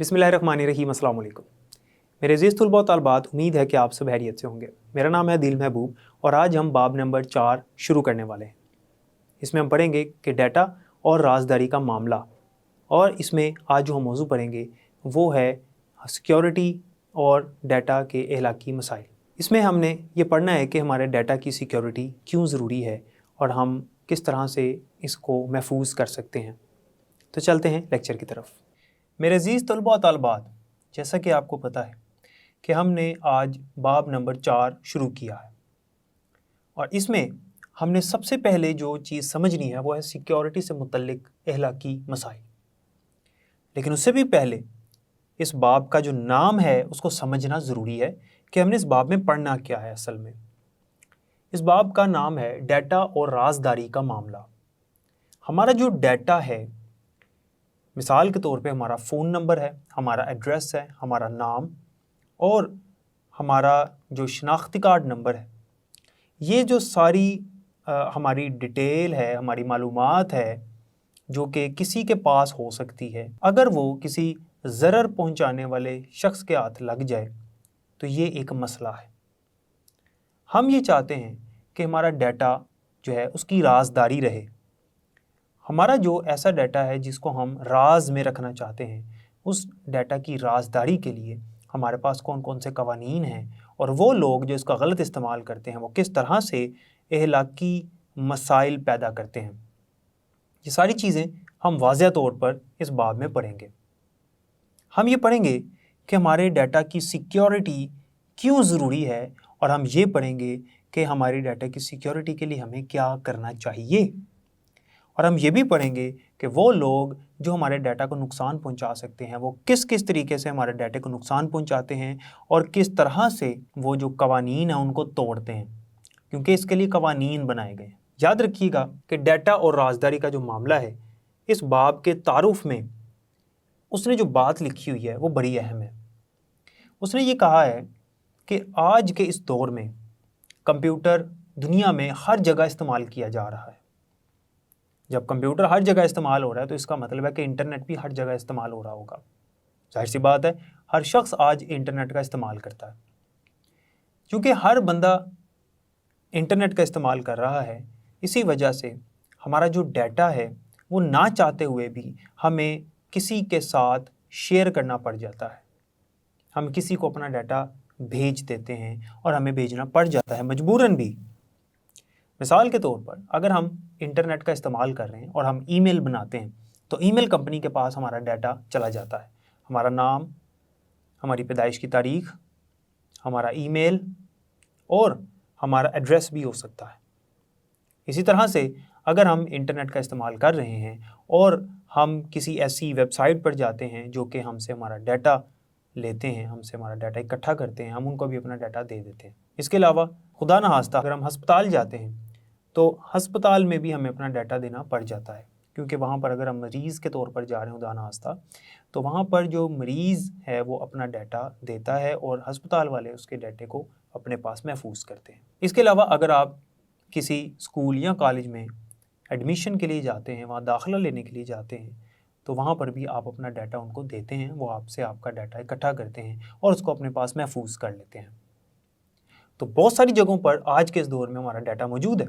बिस्मिल्लाहिर्रहमानिर्रहीम, अस्सलाम वालेकुम। मेरे अज़ीज़ तुलबा व तालिबात, उम्मीद है कि आप सब खैरियत से होंगे। मेरा नाम है दिल महबूब और आज हम बाब नंबर 4 शुरू करने वाले हैं। इसमें हम पढ़ेंगे कि डाटा और राजदारी का मामला, और इसमें आज जो हम मौजू पढ़ेंगे वो है सिक्योरिटी और डाटा के अखलाकी मसाइल। इसमें हमने ये पढ़ना है कि हमारे डाटा की सिक्योरिटी क्यों ज़रूरी है और हम किस तरह से इसको महफूज कर सकते हैं। तो चलते हैं लेक्चर की तरफ। मेरे अज़ीज़ तलबा व तालिबात, जैसा कि आपको पता है कि हमने आज बाब नंबर 4 शुरू किया है और इसमें हमने सबसे पहले जो चीज़ समझनी है वो है सिक्योरिटी से मुतल्लिक अखलाकी मसाइल। लेकिन उससे भी पहले इस बाब का जो नाम है उसको समझना ज़रूरी है कि हमने इस बाब में पढ़ना क्या है। असल में इस बाब का नाम है डाटा और राजदारी का मामला। हमारा जो डाटा है, मिसाल के तौर पे हमारा फ़ोन नंबर है, हमारा एड्रेस है, हमारा नाम और हमारा जो शनाख्ती कार्ड नंबर है, ये जो सारी हमारी डिटेल है, हमारी मालूमात है जो कि किसी के पास हो सकती है, अगर वो किसी ज़रर पहुंचाने वाले शख्स के हाथ लग जाए तो ये एक मसला है। हम ये चाहते हैं कि हमारा डाटा जो है उसकी राजदारी रहे। हमारा जो ऐसा डाटा है जिसको हम राज में रखना चाहते हैं, उस डाटा की राजदारी के लिए हमारे पास कौन कौन से कवानीन हैं और वो लोग जो इसका गलत इस्तेमाल करते हैं वो किस तरह से अखलाकी मसाइल पैदा करते हैं, ये सारी चीज़ें हम वाज़ह तौर पर इस बाब में पढ़ेंगे। हम ये पढ़ेंगे कि हमारे डाटा की सिक्योरिटी क्यों ज़रूरी है और हम ये पढ़ेंगे कि हमारी डाटा की सिक्योरिटी के लिए हमें क्या करना चाहिए, और हम ये भी पढ़ेंगे कि वो लोग जो हमारे डाटा को नुकसान पहुंचा सकते हैं वो किस किस तरीके से हमारे डाटे को नुकसान पहुंचाते हैं और किस तरह से वो जो कवानीन हैं उनको तोड़ते हैं, क्योंकि इसके लिए कवानीन बनाए गए हैं। याद रखिएगा कि डाटा और राजदारी का जो मामला है, इस बाब के तारुफ में उसने जो बात लिखी हुई है वो बड़ी अहम है। उसने ये कहा है कि आज के इस दौर में कंप्यूटर दुनिया में हर जगह इस्तेमाल किया जा रहा है। जब कंप्यूटर हर जगह इस्तेमाल हो रहा है तो इसका मतलब है कि इंटरनेट भी हर जगह इस्तेमाल हो रहा होगा। जाहिर सी बात है, हर शख्स आज इंटरनेट का इस्तेमाल करता है। क्योंकि हर बंदा इंटरनेट का इस्तेमाल कर रहा है, इसी वजह से हमारा जो डाटा है वो ना चाहते हुए भी हमें किसी के साथ शेयर करना पड़ जाता है। हम किसी को अपना डाटा भेज देते हैं और हमें भेजना पड़ जाता है मजबूरन भी। मिसाल के तौर पर अगर हम इंटरनेट का इस्तेमाल कर रहे हैं और हम ईमेल बनाते हैं तो ईमेल कंपनी के पास हमारा डाटा चला जाता है। हमारा नाम, हमारी पैदाइश की तारीख, हमारा ईमेल और हमारा एड्रेस भी हो सकता है। इसी तरह से अगर हम इंटरनेट का इस्तेमाल कर रहे हैं और हम किसी ऐसी वेबसाइट पर जाते हैं जो कि हमसे हमारा डाटा लेते हैं, हमसे हमारा डाटा इकट्ठा करते हैं, हम उनको भी अपना डाटा दे देते हैं। इसके अलावा खुदा न खास्ता अगर हम अस्पताल जाते हैं तो हस्पताल में भी हमें अपना डाटा देना पड़ जाता है, क्योंकि वहाँ पर अगर हम मरीज़ के तौर पर जा रहे हैं खुदा न खास्ता, तो वहाँ पर जो मरीज़ है वो अपना डाटा देता है और हस्पताल वाले उसके डाटे को अपने पास महफूज करते हैं। इसके अलावा अगर आप किसी स्कूल या कॉलेज में एडमिशन के लिए जाते हैं, वहाँ दाखिला लेने के लिए जाते हैं, तो वहाँ पर भी आप अपना डाटा उनको देते हैं, वो आपसे आपका डाटा इकट्ठा करते हैं और उसको अपने पास महफूज कर लेते हैं। तो बहुत सारी जगहों पर आज के इस दौर में हमारा डाटा मौजूद है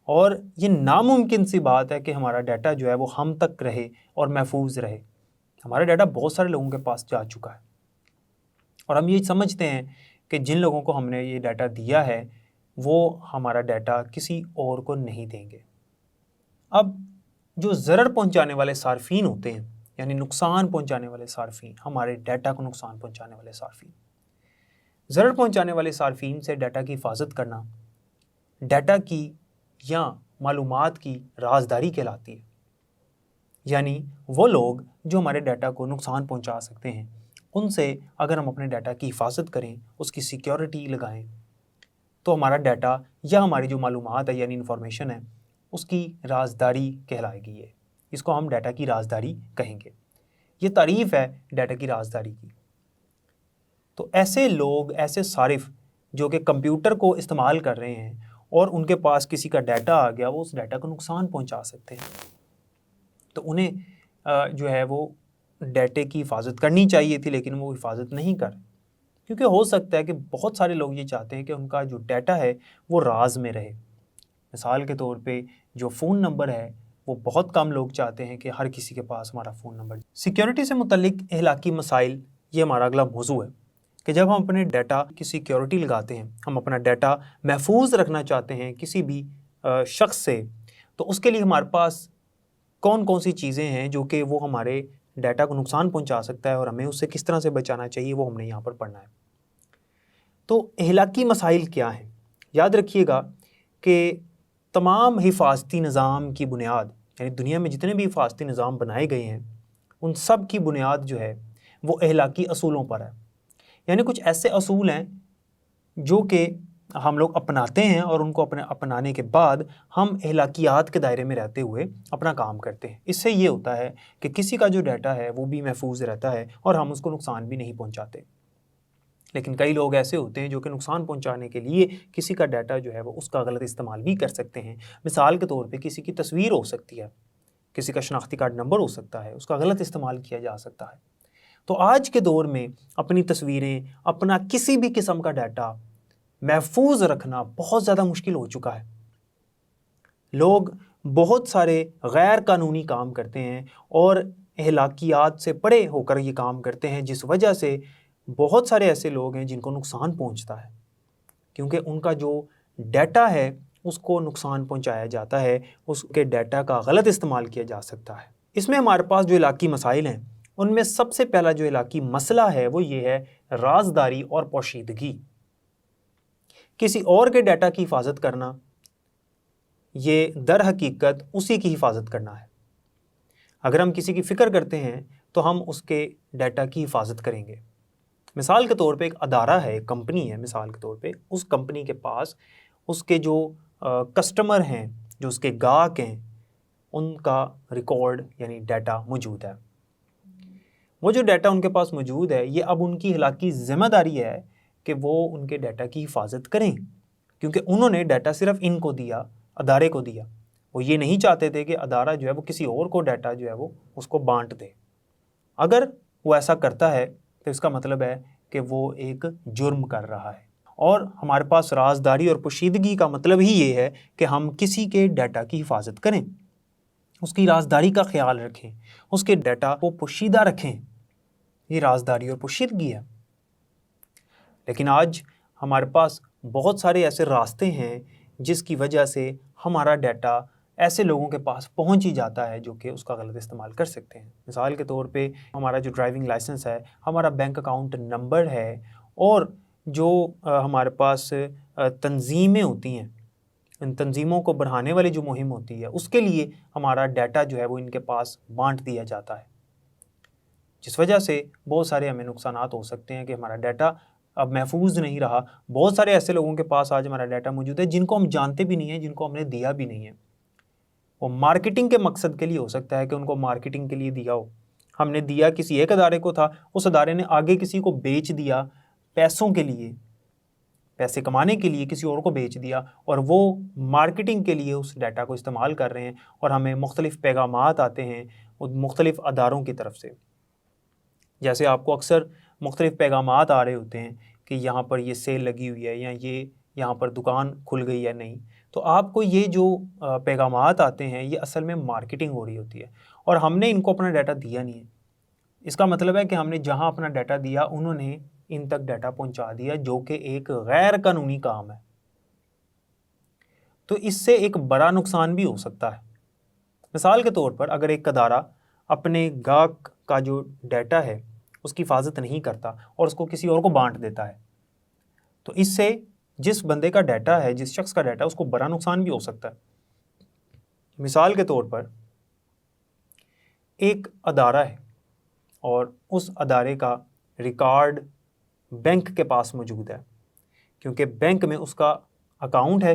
और ये नामुमकिन सी बात है कि हमारा डाटा जो है वो हम तक रहे और महफूज रहे। हमारा डाटा बहुत सारे लोगों के पास जा चुका है और हम ये समझते हैं कि जिन लोगों को हमने ये डाटा दिया है वो हमारा डाटा किसी और को नहीं देंगे। अब जो ज़रर पहुंचाने वाले सार्फिन होते हैं, यानी नुकसान पहुंचाने वाले सार्फिन, हमारे डाटा को नुकसान पहुंचाने वाले सार्फिन, ज़रर पहुंचाने वाले सार्फिन से डाटा की हिफाजत करना डाटा की या मालूमात की राजदारी कहलाती है। यानी वो लोग जो हमारे डाटा को नुकसान पहुंचा सकते हैं, उनसे अगर हम अपने डाटा की हिफाजत करें, उसकी सिक्योरिटी लगाएं, तो हमारा डाटा या हमारी जो मालूमात है यानी इन्फॉर्मेशन है उसकी राजदारी कहलाएगी। ये इसको हम डाटा की राजदारी कहेंगे। ये तारीफ़ है डाटा की राजदारी की। तो ऐसे लोग, ऐसे सारिफ जो कि कंप्यूटर को इस्तेमाल कर रहे हैं और उनके पास किसी का डाटा आ गया, वो उस डाटा को नुकसान पहुंचा सकते हैं, तो उन्हें जो है वो ڈیٹے کی حفاظت کرنی چاہیے تھی لیکن وہ حفاظت نہیں کر رہے، کیونکہ ہو سکتا ہے کہ بہت سارے لوگ یہ چاہتے ہیں کہ ان کا جو ڈیٹا ہے وہ راز میں رہے۔ مثال کے طور پہ جو فون نمبر ہے وہ بہت کم لوگ چاہتے ہیں کہ ہر کسی کے پاس ہمارا فون نمبر۔ سیکیورٹی سے متعلق اخلاقی مسائل، یہ ہمارا اگلا موضوع ہے کہ جب ہم اپنے ڈیٹا کی سیکیورٹی لگاتے ہیں، ہم اپنا ڈیٹا محفوظ رکھنا چاہتے ہیں کسی بھی شخص سے، تو اس کے لیے ہمارے پاس کون کون سی چیزیں ہیں جو کہ وہ ہمارے ڈیٹا کو نقصان پہنچا سکتا ہے اور ہمیں اس سے کس طرح سے بچانا چاہیے، وہ ہم نے یہاں پر پڑھنا ہے۔ تو اخلاقی مسائل کیا ہیں؟ یاد رکھیے گا کہ تمام حفاظتی نظام کی بنیاد، یعنی دنیا میں جتنے بھی حفاظتی نظام بنائے گئے ہیں ان سب کی بنیاد جو ہے وہ اخلاقی اصولوں پر ہے۔ یعنی کچھ ایسے اصول ہیں جو کہ ہم لوگ اپناتے ہیں اور ان کو اپنانے کے بعد ہم اخلاقیات کے دائرے میں رہتے ہوئے اپنا کام کرتے ہیں۔ اس سے یہ ہوتا ہے کہ کسی کا جو ڈیٹا ہے وہ بھی محفوظ رہتا ہے اور ہم اس کو نقصان بھی نہیں پہنچاتے۔ لیکن کئی لوگ ایسے ہوتے ہیں جو کہ نقصان پہنچانے کے لیے کسی کا ڈیٹا جو ہے وہ اس کا غلط استعمال بھی کر سکتے ہیں۔ مثال کے طور پہ کسی کی تصویر ہو سکتی ہے، کسی کا شناختی کارڈ نمبر ہو سکتا ہے، اس کا غلط استعمال کیا جا سکتا ہے۔ تو آج کے دور میں اپنی تصویریں، اپنا کسی بھی قسم کا ڈیٹا محفوظ رکھنا بہت زیادہ مشکل ہو چکا ہے۔ لوگ بہت سارے غیر قانونی کام کرتے ہیں اور اخلاقیات سے پرے ہو کر یہ کام کرتے ہیں، جس وجہ سے بہت سارے ایسے لوگ ہیں جن کو نقصان پہنچتا ہے، کیونکہ ان کا جو ڈیٹا ہے اس کو نقصان پہنچایا جاتا ہے، اس کے ڈیٹا کا غلط استعمال کیا جا سکتا ہے۔ اس میں ہمارے پاس جو اخلاقی مسائل ہیں ان میں سب سے پہلا جو اخلاقی مسئلہ ہے وہ یہ ہے رازداری اور پوشیدگی۔ کسی اور کے ڈیٹا کی حفاظت کرنا یہ در حقیقت اسی کی حفاظت کرنا ہے۔ اگر ہم کسی کی فکر کرتے ہیں تو ہم اس کے ڈیٹا کی حفاظت کریں گے۔ مثال کے طور پہ ایک ادارہ ہے، ایک کمپنی ہے، مثال کے طور پہ اس کمپنی کے پاس اس کے جو کسٹمر ہیں، جو اس کے گاہک ہیں، ان کا ریکارڈ یعنی ڈیٹا موجود ہے۔ وہ جو ڈیٹا ان کے پاس موجود ہے یہ اب ان کی اخلاقی ذمہ داری ہے کہ وہ ان کے ڈیٹا کی حفاظت کریں، کیونکہ انہوں نے ڈیٹا صرف ان کو دیا، ادارے کو دیا۔ وہ یہ نہیں چاہتے تھے کہ ادارہ جو ہے وہ کسی اور کو ڈیٹا جو ہے وہ اس کو بانٹ دے۔ اگر وہ ایسا کرتا ہے تو اس کا مطلب ہے کہ وہ ایک جرم کر رہا ہے۔ اور ہمارے پاس رازداری اور پوشیدگی کا مطلب ہی یہ ہے کہ ہم کسی کے ڈیٹا کی حفاظت کریں، اس کی رازداری کا خیال رکھیں، اس کے ڈیٹا کو پوشیدہ رکھیں۔ یہ رازداری اور پوشیدگی ہے۔ لیکن آج ہمارے پاس بہت سارے ایسے راستے ہیں جس کی وجہ سے ہمارا ڈیٹا ایسے لوگوں کے پاس پہنچ ہی جاتا ہے جو کہ اس کا غلط استعمال کر سکتے ہیں۔ مثال کے طور پہ ہمارا جو ڈرائیونگ لائسنس ہے، ہمارا بینک اکاؤنٹ نمبر ہے، اور جو ہمارے پاس تنظیمیں ہوتی ہیں، ان تنظیموں کو بڑھانے والی جو مہم ہوتی ہے اس کے لیے ہمارا ڈیٹا جو ہے وہ ان کے پاس بانٹ دیا جاتا ہے، جس وجہ سے بہت سارے ہمیں نقصانات ہو سکتے ہیں کہ ہمارا ڈیٹا اب محفوظ نہیں رہا۔ بہت سارے ایسے لوگوں کے پاس آج ہمارا ڈیٹا موجود ہے جن کو ہم جانتے بھی نہیں ہیں، جن کو ہم نے دیا بھی نہیں ہے۔ وہ مارکیٹنگ کے مقصد کے لیے ہو سکتا ہے کہ ان کو مارکیٹنگ کے لیے دیا ہو، ہم نے دیا کسی ایک ادارے کو تھا، اس ادارے نے آگے کسی کو بیچ دیا پیسوں کے لیے، پیسے کمانے کے لیے کسی اور کو بیچ دیا، اور وہ مارکیٹنگ کے لیے اس ڈیٹا کو استعمال کر رہے ہیں، اور ہمیں مختلف پیغامات آتے ہیں مختلف اداروں کی طرف سے۔ جیسے آپ کو اکثر مختلف پیغامات آ رہے ہوتے ہیں کہ یہاں پر یہ سیل لگی ہوئی ہے، یا یہ یہاں پر دکان کھل گئی ہے نہیں، تو آپ کو یہ جو پیغامات آتے ہیں یہ اصل میں مارکیٹنگ ہو رہی ہوتی ہے، اور ہم نے ان کو اپنا ڈیٹا دیا نہیں ہے۔ اس کا مطلب ہے کہ ہم نے جہاں اپنا ڈیٹا دیا انہوں نے ان تک ڈیٹا پہنچا دیا، جو کہ ایک غیر قانونی کام ہے۔ تو اس سے ایک بڑا نقصان بھی ہو سکتا ہے۔ مثال کے طور پر اگر ایک ادارہ اپنے گاہک کا جو ڈیٹا ہے اس کی حفاظت نہیں کرتا اور اس کو کسی اور کو بانٹ دیتا ہے، تو اس سے جس بندے کا ڈیٹا ہے، جس شخص کا ڈیٹا ہے، اس کو بڑا نقصان بھی ہو سکتا ہے۔ مثال کے طور پر ایک ادارہ ہے اور اس ادارے کا ریکارڈ بینک کے پاس موجود ہے، کیونکہ بینک میں اس کا اکاؤنٹ ہے،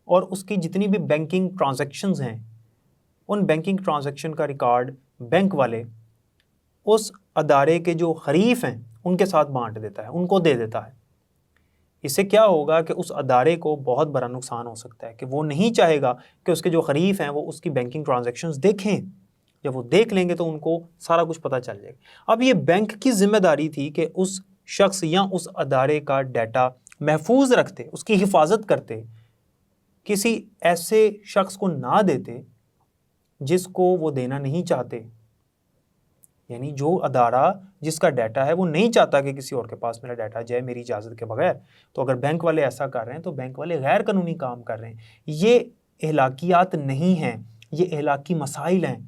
اور اس کی جتنی بھی بینکنگ ٹرانزیکشنز ہیں ان بینکنگ ٹرانزیکشن کا ریکارڈ بینک والے اس ادارے کے جو حریف ہیں ان کے ساتھ بانٹ دیتا ہے، ان کو دے دیتا ہے۔ اس سے کیا ہوگا کہ اس ادارے کو بہت بڑا نقصان ہو سکتا ہے کہ وہ نہیں چاہے گا کہ اس کے جو حریف ہیں وہ اس کی بینکنگ ٹرانزیکشنز دیکھیں، जब वो देख लेंगे तो उनको सारा कुछ पता चल जाएगा। अब ये बैंक की जिम्मेदारी थी कि उस शख्स या उस अदारे का डाटा महफूज रखते, उसकी हिफाजत करते, किसी ऐसे शख्स को ना देते जिसको वो देना नहीं चाहते। यानी जो अदारा जिसका डाटा है वो नहीं चाहता कि किसी और के पास मेरा डाटा जाए मेरी इजाज़त के बगैर, तो अगर बैंक वाले ऐसा कर रहे हैं तो बैंक वाले गैर कानूनी काम कर रहे हैं। ये अखलाकियात नहीं हैं, ये अखलाकी मसाइल हैं।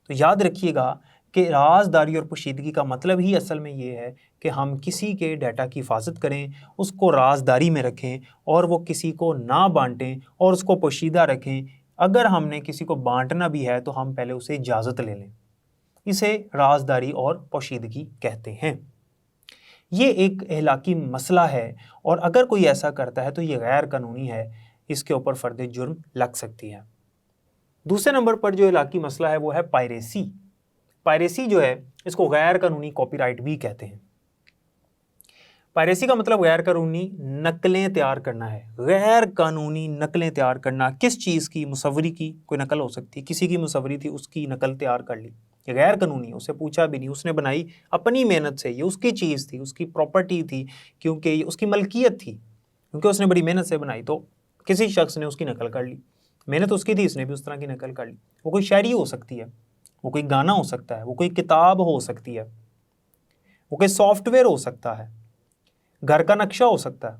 तो याद रखिएगा कि राजदारी और पोशीदगी का मतलब ही असल में ये है कि हम किसी के डाटा की हिफाजत करें, उसको राजदारी में रखें और वो किसी को ना बांटें और उसको पोशीदा रखें। अगर हमने किसी को बांटना भी है तो हम पहले उसे इजाज़त ले लें। इसे राजदारी और पोशीदगी कहते हैं। ये एक अखलाकी मसला है और अगर कोई ऐसा करता है तो ये गैर कानूनी है, इसके ऊपर फर्द जुर्म लग सकती है। दूसरे नंबर पर जो अखलाकी मसला है वो है पायरेसी। पायरेसी जो है इसको गैर कानूनी कॉपीराइट भी कहते हैं। पायरेसी का मतलब गैर कानूनी नकलें तैयार करना है। गैर कानूनी नकलें तैयार करना किस चीज़ की? मुसव्वरी की कोई नकल हो सकती है, किसी की मुसव्वरी थी उसकी नकल तैयार कर ली, ये गैर कानूनी, उसे पूछा भी नहीं, उसने बनाई अपनी मेहनत से, ये उसकी चीज़ थी, उसकी प्रॉपर्टी थी, क्योंकि ये उसकी मलकियत थी, क्योंकि उसने बड़ी मेहनत से बनाई, तो किसी शख्स ने उसकी नकल कर ली। मेहनत उसकी थी, इसने भी उस तरह की नकल कर ली। वो कोई शायरी हो सकती है, वो कोई गाना हो सकता है, वो कोई किताब हो सकती है, वो कोई सॉफ्टवेयर हो सकता है, घर का नक्शा हो सकता है,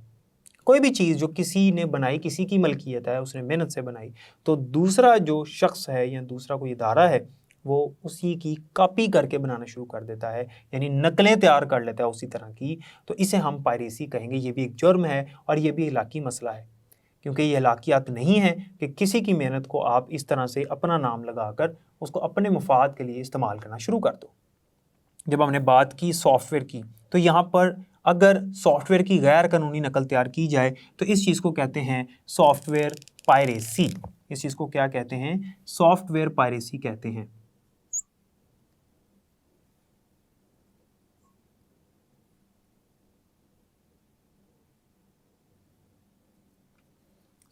कोई भी चीज़ जो किसी ने बनाई, किसी की मलकियत है, उसने मेहनत से बनाई, तो दूसरा जो शख्स है या दूसरा कोई इदारा है वो उसी की कॉपी करके बनाना शुरू कर देता है, यानी नकलें तैयार कर लेता है उसी तरह की, तो इसे हम पायरेसी कहेंगे। ये भी एक जुर्म है और ये भी इलाकी मसला है, क्योंकि ये इलाकियात नहीं है कि किसी की मेहनत को आप इस तरह से अपना नाम लगाकर उसको अपने मुफाद के लिए इस्तेमाल करना शुरू कर दो। जब हमने बात की सॉफ्टवेयर की, तो यहाँ पर अगर सॉफ्टवेयर की गैर कानूनी नकल तैयार की जाए तो इस चीज़ को कहते हैं सॉफ्टवेयर पायरेसी। इस चीज़ को क्या कहते हैं? सॉफ्टवेयर पायरेसी कहते हैं।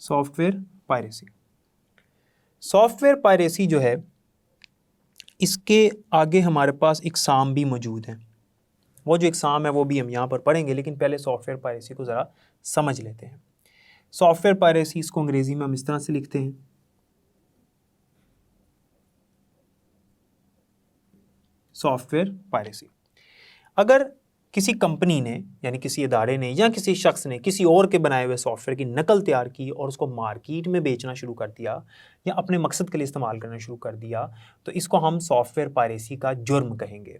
Software piracy. सॉफ्टवेयर पायरेसी जो है इसके आगे हमारे पास इकसाम भी मौजूद हैं। वो जो इकसाम है वो भी हम यहाँ पर पढ़ेंगे, लेकिन पहले सॉफ्टवेयर पायरेसी को ज़रा समझ लेते हैं। सॉफ्टवेयर पायरेसी, इसको अंग्रेज़ी में हम इस तरह से लिखते हैं, सॉफ्टवेयर पायरेसी। अगर किसी कंपनी ने यानी किसी इदारे ने या किसी शख्स ने किसी और के बनाए हुए सॉफ्टवेयर की नकल तैयार की और उसको मार्केट में बेचना शुरू कर दिया या अपने मकसद के लिए इस्तेमाल करना शुरू कर दिया, तो इसको हम सॉफ्टवेयर पायरेसी का जुर्म कहेंगे।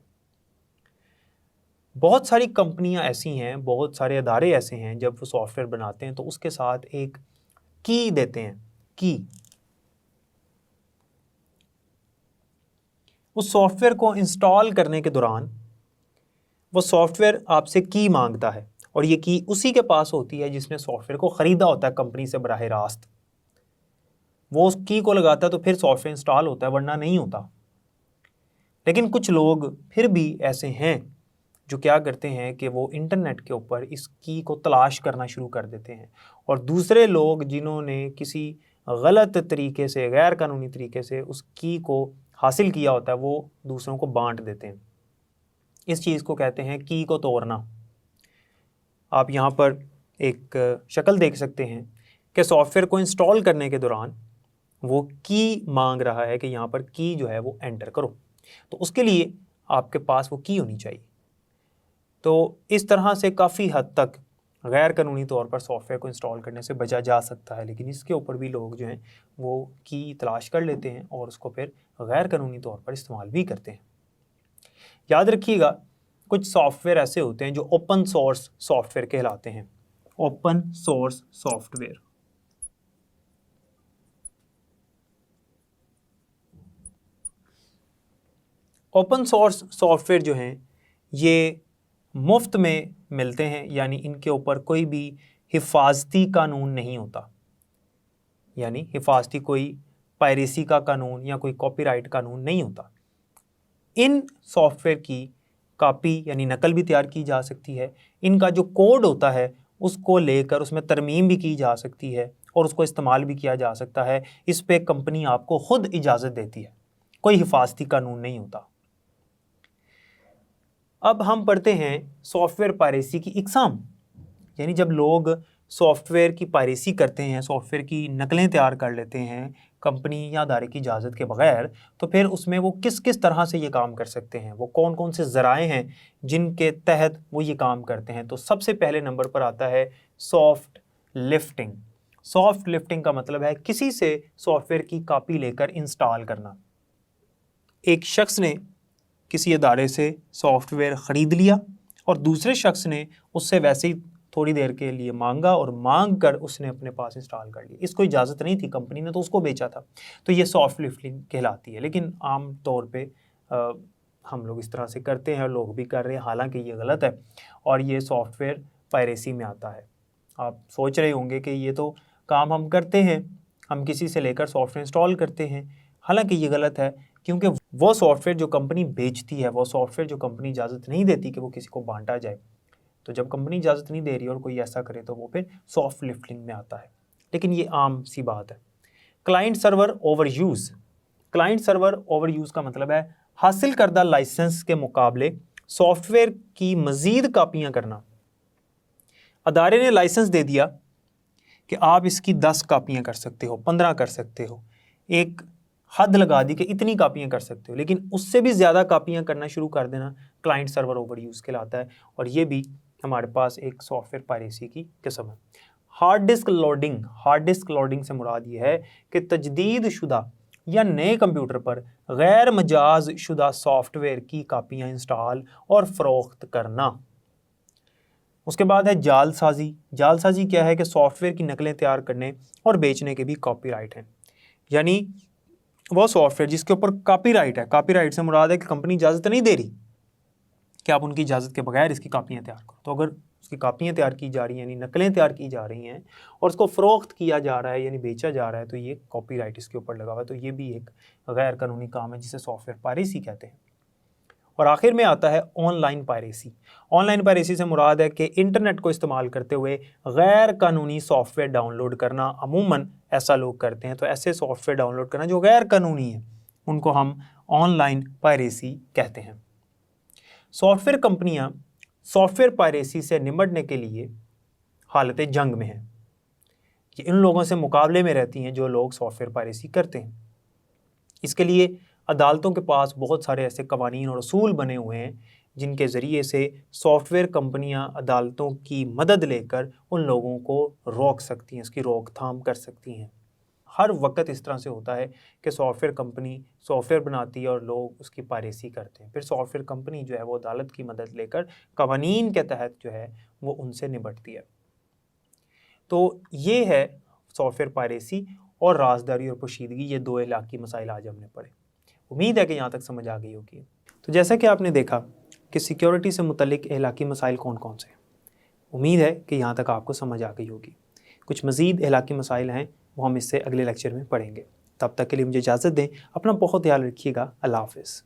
बहुत सारी कंपनियां ऐसी हैं, बहुत सारे इदारे ऐसे हैं, जब वो सॉफ्टवेयर बनाते हैं तो उसके साथ एक की देते हैं। की उस सॉफ्टवेयर को इंस्टॉल करने के दौरान वो सॉफ्टवेयर आपसे की मांगता है और ये की उसी के पास होती है जिसने सॉफ्टवेयर को ख़रीदा होता है कंपनी से बराह रास्त। वो उस की को लगाता है तो फिर सॉफ्टवेयर इंस्टॉल होता है, वरना नहीं होता। लेकिन कुछ लोग फिर भी ऐसे हैं जो क्या करते हैं कि वो इंटरनेट के ऊपर इस की को तलाश करना शुरू कर देते हैं और दूसरे लोग जिन्होंने किसी गलत तरीके से, गैर कानूनी तरीके से उस की को हासिल किया होता है, वो दूसरों को बांट देते हैं। इस चीज़ को कहते हैं की को तोड़ना। आप यहाँ पर एक शक्ल देख सकते हैं कि सॉफ्टवेयर को इंस्टॉल करने के दौरान वो की मांग रहा है कि यहाँ पर की जो है वो एंटर करो, तो उसके लिए आपके पास वो की होनी चाहिए। तो इस तरह से काफ़ी हद तक गैर कानूनी तौर पर सॉफ्टवेयर को इंस्टॉल करने से बचा जा सकता है, लेकिन इसके ऊपर भी लोग जो हैं वो की तलाश कर लेते हैं और उसको फिर गैर कानूनी तौर पर इस्तेमाल भी करते हैं। याद रखिएगा, कुछ सॉफ्टवेयर ऐसे होते हैं जो ओपन सोर्स सॉफ्टवेयर कहलाते हैं। Open source software, open source software जो हैं ये मुफ्त में मिलते हैं, यानी इनके ऊपर कोई भी हिफाजती कानून नहीं होता, यानी हिफाजती कोई पायरेसी का कानून या कोई कॉपीराइट कानून नहीं होता। इन सॉफ्टवेयर की कॉपी यानी नकल भी तैयार की जा सकती है, इनका जो कोड होता है उसको लेकर उसमें तरमीम भी की जा सकती है और उसको इस्तेमाल भी किया जा सकता है। इस पे कंपनी आपको खुद इजाज़त देती है, कोई हिफाजती कानून नहीं होता। अब हम पढ़ते हैं सॉफ्टवेयर पायरेसी की इकसाम, यानी जब लोग सॉफ्टवेयर की पायरेसी करते हैं, सॉफ्टवेयर की नकलें तैयार कर लेते हैं कंपनी या अदारे की इजाज़त के बगैर, तो फिर उसमें वो किस किस तरह से ये काम कर सकते हैं, वो कौन कौन से ज़राए हैं जिनके तहत वो ये काम करते हैं। तो सबसे पहले नंबर पर आता है सॉफ्ट लिफ्टिंग। सॉफ्ट लिफ्टिंग का मतलब है किसी से सॉफ्टवेयर की कॉपी लेकर इंस्टॉल करना। एक शख्स ने किसी अदारे से सॉफ्टवेयर ख़रीद लिया और दूसरे शख्स ने उससे वैसे ही थोड़ी देर के लिए मांगा और मांग कर उसने अपने पास इंस्टॉल कर लिया। इसको इजाज़त नहीं थी, कंपनी ने तो उसको बेचा था, तो ये सॉफ्ट लिफ्टिंग कहलाती है। लेकिन आम तौर पे हम लोग इस तरह से करते हैं, लोग भी कर रहे हैं, हालांकि ये गलत है और ये सॉफ्टवेयर पायरेसी में आता है। आप सोच रहे होंगे कि ये तो काम हम करते हैं, हम किसी से लेकर सॉफ्टवेयर इंस्टॉल करते हैं, हालांकि ये गलत है, क्योंकि वो सॉफ्टवेयर जो कंपनी बेचती है, वो सॉफ्टवेयर जो कंपनी इजाज़त नहीं देती कि वो किसी को बांटा जाए, तो जब कंपनी इजाज़त नहीं दे रही और कोई ऐसा करे तो वो फिर सॉफ्ट लिफ्टिंग में आता है। लेकिन ये आम सी बात है। Client server over use. Client server over use का मतलब है हासिल करदा लाइसेंस के मुकाबले सॉफ्टवेयर की मज़ीद कापियाँ करना। अदारे ने लाइसेंस दे दिया कि आप इसकी 10 कापियाँ कर सकते हो, 15 कर सकते हो, एक हद लगा दी कि इतनी कापियाँ कर सकते हो, लेकिन उससे भी ज़्यादा कापियाँ करना शुरू कर देना क्लाइंट सर्वर ओवर यूज़ कहलाता है और ये भी हमारे पास एक सॉफ्टवेयर पायरेसी की किस्म है। Hard disk loading. Hard disk loading से मुराद ये है कि तजदीद शुदा या नए कंप्यूटर पर गैर मजाज शुदा सॉफ्टवेयर की कापियाँ इंस्टॉल और फ़रोख्त करना। उसके बाद है जालसाजी। जालसाजी क्या है कि सॉफ्टवेयर की नकलें तैयार करने और बेचने के भी कॉपीराइट हैं, यानी वो सॉफ्टवेयर जिसके ऊपर कॉपीराइट है। कॉपीराइट से मुराद है कि कंपनी इजाज़त नहीं दे रही कि आप उनकी इजाज़त के बगैर इसकी कापियाँ तैयार करो, तो अगर उसकी कापियाँ तैयार की जा रही हैं, यानी नकलें तैयार की जा रही हैं और उसको फ़रोख्त किया जा रहा है यानी बेचा जा रहा है, तो ये कॉपीराइट इसके ऊपर लगा हुआ है, तो ये भी एक गैर कानूनी काम है जिसे सॉफ्टवेयर पायरेसी कहते हैं। और आखिर में आता है ऑनलाइन पायरेसी। ऑनलाइन पायरेसी से मुराद है कि इंटरनेट को इस्तेमाल करते हुए गैर कानूनी सॉफ्टवेयर डाउनलोड करना। अमूमन ऐसा लोग करते हैं, तो ऐसे सॉफ्टवेयर डाउनलोड करना जो गैर कानूनी है उनको हम ऑनलाइन पायरेसी कहते हैं। सॉफ्टवेयर कंपनियां सॉफ्टवेयर पायरेसी से निपटने के लिए हालत जंग में हैं। ये इन लोगों से मुकाबले में रहती हैं जो लोग सॉफ्टवेयर पायरेसी करते हैं। इसके लिए अदालतों के पास बहुत सारे ऐसे कवानीन और असूल बने हुए हैं जिनके ज़रिए से सॉफ्टवेयर कंपनियां अदालतों की मदद लेकर उन लोगों को रोक सकती हैं, इसकी रोकथाम कर सकती हैं। हर वक्त इस तरह से होता है कि सॉफ्टवेयर कंपनी सॉफ्टवेयर बनाती है और लोग उसकी पायरेसी करते हैं, फिर सॉफ्टवेयर कंपनी जो है वो अदालत की मदद लेकर कवानीन के तहत जो है वो उनसे निपटती है। तो ये है सॉफ्टवेयर पायरेसी और राजदारी और पोशीदगी, ये दो इलाकी मसाइल आज हमने पढ़े। उम्मीद है कि यहाँ तक समझ आ गई होगी। तो जैसा कि आपने देखा कि सिक्योरिटी से मुतल्लिक इलाकी मसाइल कौन कौन से हैं, उम्मीद है कि यहाँ तक आपको समझ आ गई होगी। कुछ मज़ीद इलाकी मसाइल हैं वो हम इससे अगले लेक्चर में पढ़ेंगे। तब तक के लिए मुझे इजाज़त दें, अपना बहुत ख्याल रखिएगा। अल्लाह हाफ़िज़।